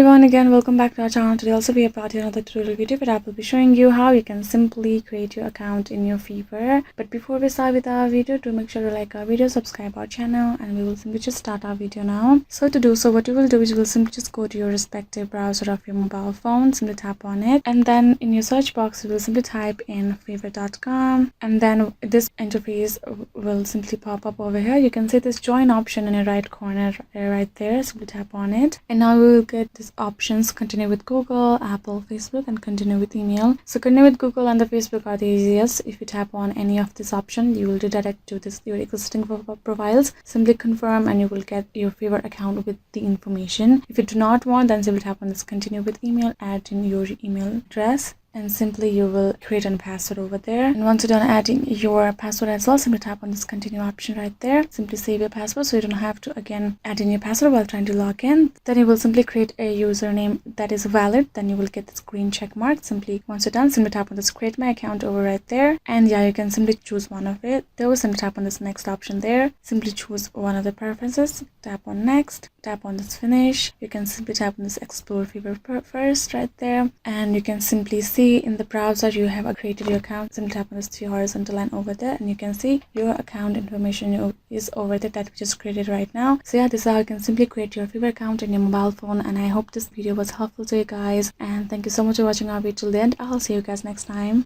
everyone, again welcome back to our channel. Today also we have brought you another tutorial video where I will be showing you how you can simply create your account in your Fiverr. But before we start with our video, do make sure to like our video, subscribe our channel, and we will simply just start our video now. So to do so, what you will do is you will simply just go to your respective browser of your mobile phone, simply tap on it, and then in your search box you will simply type in fiverr.com, and then this interface will simply pop up over here. You can see this join option in the right corner right there, simply tap on it, and now we will get these options: continue with Google, Apple, Facebook, and continue with email. So continue with Google and the Facebook are the easiest. If you tap on any of this option, you will redirect to your existing profiles. Simply confirm and you will get your Fiverr account with the information. If you do not want, then simply tap on this continue with email, add in your email address, and simply you will create a password over there. And once you're done adding your password as well, simply tap on this continue option right there. Simply save your password so you don't have to again add in your password while trying to log in. Then you will simply create a username that is valid. Then you will get this green check mark. Simply once you're done, simply tap on this create my account over right there, and yeah, you can simply choose one of it. There was simply tap on this next option there. Simply choose one of the preferences, tap on next, tap on this finish. You can simply tap on this explore Fiverr first right there, and you can simply see in the browser you have created your account. Simply tap on this three horizontal line over there, and you can see your account information is over there that we just created right now. So yeah, this is how you can simply create your Fiverr account in your mobile phone, and I hope this video was helpful to you guys, and thank you so much for watching our video till the end. I'll see you guys next time.